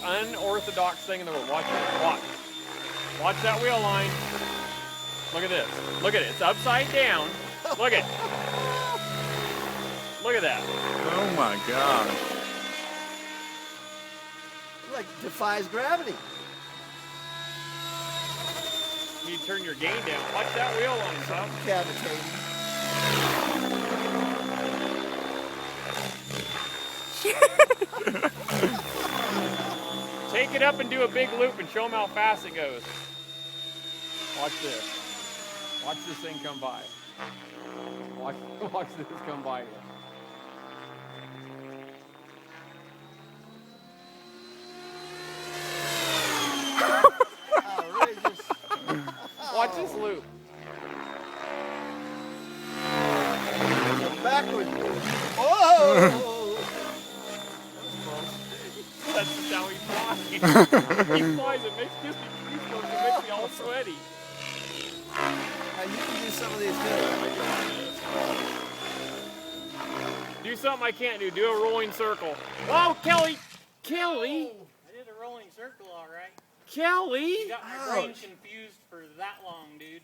unorthodox thing in the world. Watch it. Watch. Watch that wheel line. Look at this. Look at it. It's upside down. Look at it. Look at that. Oh my gosh. It like defies gravity. You turn your gain down. Watch that wheel line, son. Cavitating. Take it up and do a big loop and show them how fast it goes. Watch this. Watch this thing come by. Watch this come by here. Outrageous. Watch this loop. Backward. Oh! That's just how he flies. He flies. It makes me all sweaty. And you can do some of these too. Do something I can't do. Do a rolling circle. Whoa, Kelly! Kelly! I did a rolling circle, all right. Kelly! You got my brain confused for that long, dude.